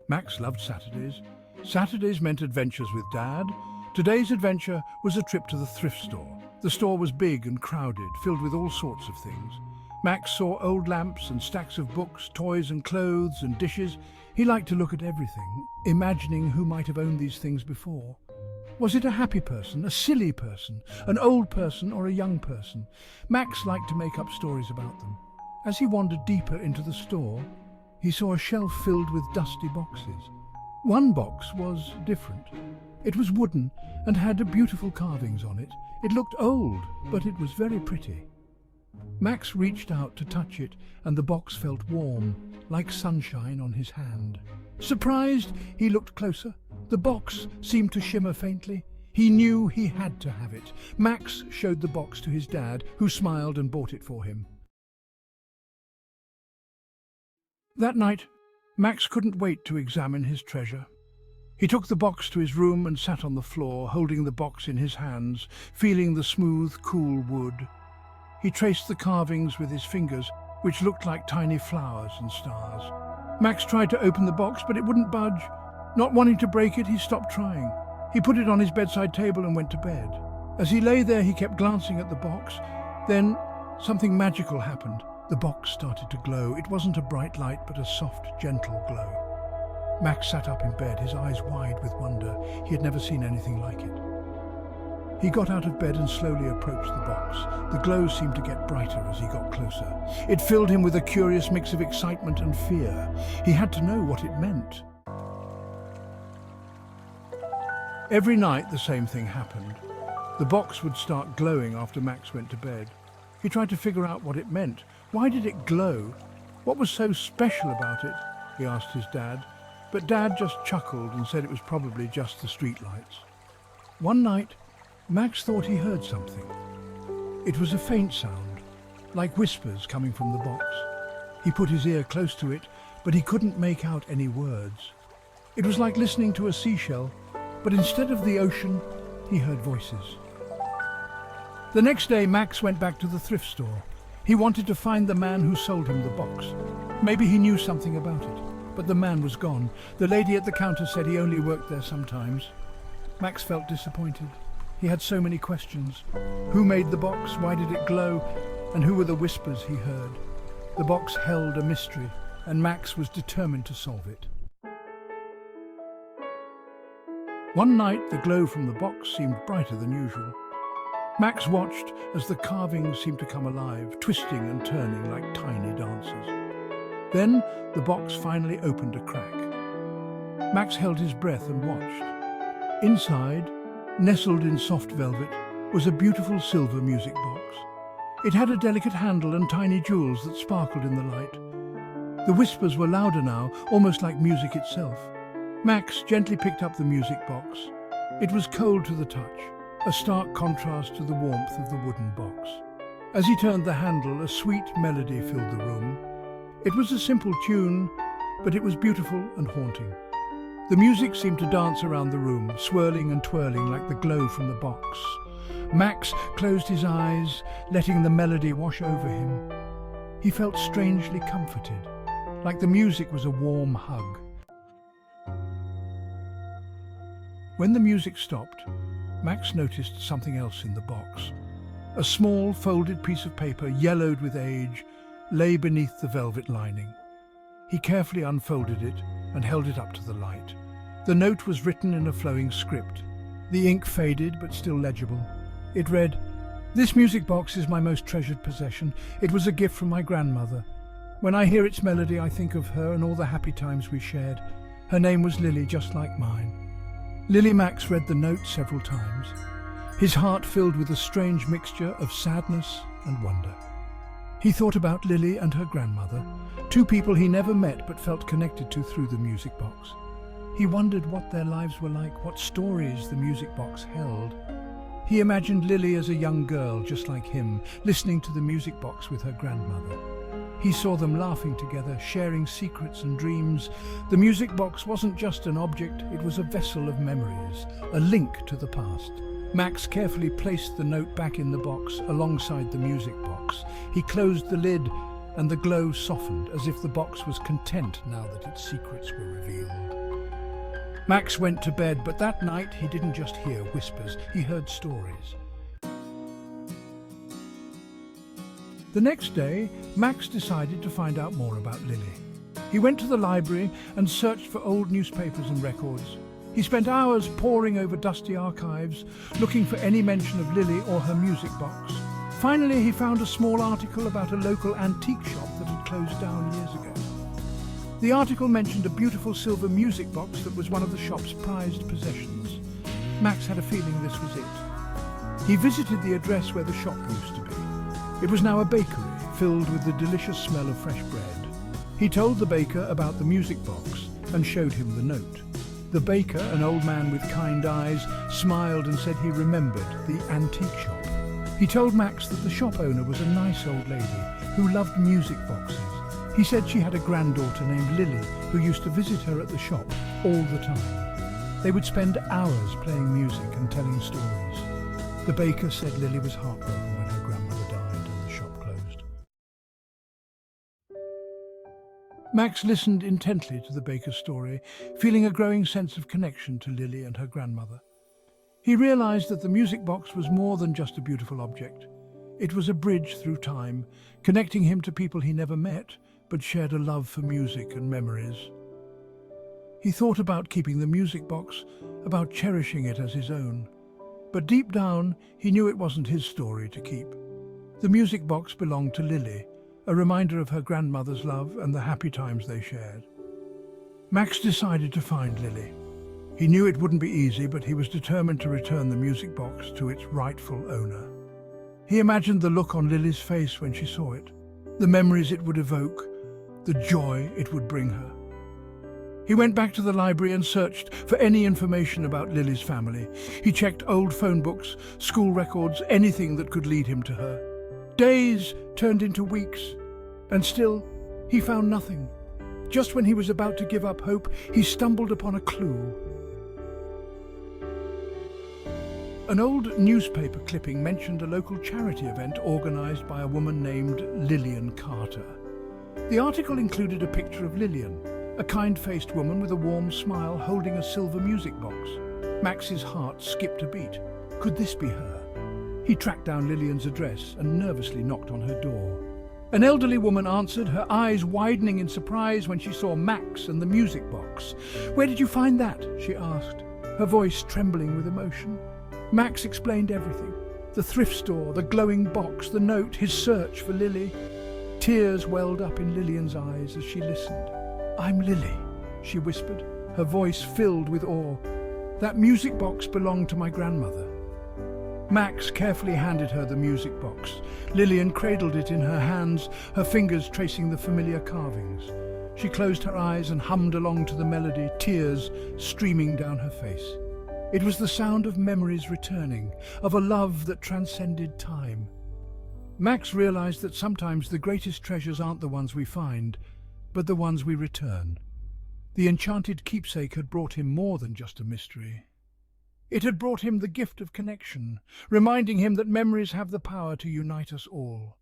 Max loved Saturdays. Saturdays meant adventures with Dad. Today's adventure was a trip to the thrift store. The store was big and crowded, filled with all sorts of things. Max saw old lamps and stacks of books, toys and clothes and dishes. He liked to look at everything, imagining who might have owned these things before. Was it a happy person, a silly person, an old person or a young person? Max liked to make up stories about them. As he wandered deeper into the store, he saw a shelf filled with dusty boxes. One box was different. It was wooden and had beautiful carvings on it. It looked old, but it was very pretty. Max reached out to touch it, and the box felt warm, like sunshine on his hand. Surprised, he looked closer. The box seemed to shimmer faintly. He knew he had to have it. Max showed the box to his dad, who smiled and bought it for him. That night, Max couldn't wait to examine his treasure. He took the box to his room and sat on the floor, holding the box in his hands, feeling the smooth, cool wood. He traced the carvings with his fingers, which looked like tiny flowers and stars. Max tried to open the box, but it wouldn't budge. Not wanting to break it, he stopped trying. He put it on his bedside table and went to bed. As he lay there, he kept glancing at the box. Then something magical happened. The box started to glow. It wasn't a bright light, but a soft, gentle glow. Max sat up in bed, his eyes wide with wonder. He had never seen anything like it. He got out of bed and slowly approached the box. The glow seemed to get brighter as he got closer. It filled him with a curious mix of excitement and fear. He had to know what it meant. Every night the same thing happened. The box would start glowing after Max went to bed. He tried to figure out what it meant. Why did it glow? What was so special about it? He asked his dad. But Dad just chuckled and said it was probably just the streetlights. One night, Max thought he heard something. It was a faint sound, like whispers coming from the box. He put his ear close to it, but he couldn't make out any words. It was like listening to a seashell, but instead of the ocean, he heard voices. The next day, Max went back to the thrift store. He wanted to find the man who sold him the box. Maybe he knew something about it, but the man was gone. The lady at the counter said he only worked there sometimes. Max felt disappointed. He had so many questions. Who made the box? Why did it glow? And who were the whispers he heard? The box held a mystery, and Max was determined to solve it. One night, the glow from the box seemed brighter than usual. Max watched as the carvings seemed to come alive, twisting and turning like tiny dancers. Then the box finally opened a crack. Max held his breath and watched. Inside, nestled in soft velvet, was a beautiful silver music box. It had a delicate handle and tiny jewels that sparkled in the light. The whispers were louder now, almost like music itself. Max gently picked up the music box. It was cold to the touch, a stark contrast to the warmth of the wooden box. As he turned the handle, a sweet melody filled the room. It was a simple tune, but it was beautiful and haunting. The music seemed to dance around the room, swirling and twirling like the glow from the box. Max closed his eyes, letting the melody wash over him. He felt strangely comforted, like the music was a warm hug. When the music stopped, Max noticed something else in the box. A small, folded piece of paper, yellowed with age, lay beneath the velvet lining. He carefully unfolded it and held it up to the light. The note was written in a flowing script. The ink faded, but still legible. It read, "This music box is my most treasured possession. It was a gift from my grandmother. When I hear its melody, I think of her and all the happy times we shared. Her name was Lily, just like mine." Lily. Max read the note several times, his heart filled with a strange mixture of sadness and wonder. He thought about Lily and her grandmother, two people he never met but felt connected to through the music box. He wondered what their lives were like, what stories the music box held. He imagined Lily as a young girl just like him, listening to the music box with her grandmother. He saw them laughing together, sharing secrets and dreams. The music box wasn't just an object, it was a vessel of memories, a link to the past. Max carefully placed the note back in the box alongside the music box. He closed the lid and the glow softened as if the box was content now that its secrets were revealed. Max went to bed, but that night he didn't just hear whispers, he heard stories. The next day, Max decided to find out more about Lily. He went to the library and searched for old newspapers and records. He spent hours poring over dusty archives, looking for any mention of Lily or her music box. Finally, he found a small article about a local antique shop that had closed down years ago. The article mentioned a beautiful silver music box that was one of the shop's prized possessions. Max had a feeling this was it. He visited the address where the shop used to be. It was now a bakery filled with the delicious smell of fresh bread. He told the baker about the music box and showed him the note. The baker, an old man with kind eyes, smiled and said he remembered the antique shop. He told Max that the shop owner was a nice old lady who loved music boxes. He said she had a granddaughter named Lily who used to visit her at the shop all the time. They would spend hours playing music and telling stories. The baker said Lily was heartbroken when her grandmother died and the shop closed. Max listened intently to the baker's story, feeling a growing sense of connection to Lily and her grandmother. He realized that the music box was more than just a beautiful object. It was a bridge through time, connecting him to people he never met, but shared a love for music and memories. He thought about keeping the music box, about cherishing it as his own. But deep down, he knew it wasn't his story to keep. The music box belonged to Lily, a reminder of her grandmother's love and the happy times they shared. Max decided to find Lily. He knew it wouldn't be easy, but he was determined to return the music box to its rightful owner. He imagined the look on Lily's face when she saw it, the memories it would evoke, the joy it would bring her. He went back to the library and searched for any information about Lily's family. He checked old phone books, school records, anything that could lead him to her. Days turned into weeks, and still he found nothing. Just when he was about to give up hope, he stumbled upon a clue. An old newspaper clipping mentioned a local charity event organized by a woman named Lillian Carter. The article included a picture of Lillian, a kind-faced woman with a warm smile holding a silver music box. Max's heart skipped a beat. Could this be her? He tracked down Lillian's address and nervously knocked on her door. An elderly woman answered, her eyes widening in surprise when she saw Max and the music box. "Where did you find that?" she asked, her voice trembling with emotion. Max explained everything. The thrift store, the glowing box, the note, his search for Lily. Tears welled up in Lillian's eyes as she listened. "I'm Lily," she whispered, her voice filled with awe. "That music box belonged to my grandmother." Max carefully handed her the music box. Lillian cradled it in her hands, her fingers tracing the familiar carvings. She closed her eyes and hummed along to the melody, tears streaming down her face. It was the sound of memories returning, of a love that transcended time. Max realized that sometimes the greatest treasures aren't the ones we find, but the ones we return. The enchanted keepsake had brought him more than just a mystery. It had brought him the gift of connection, reminding him that memories have the power to unite us all.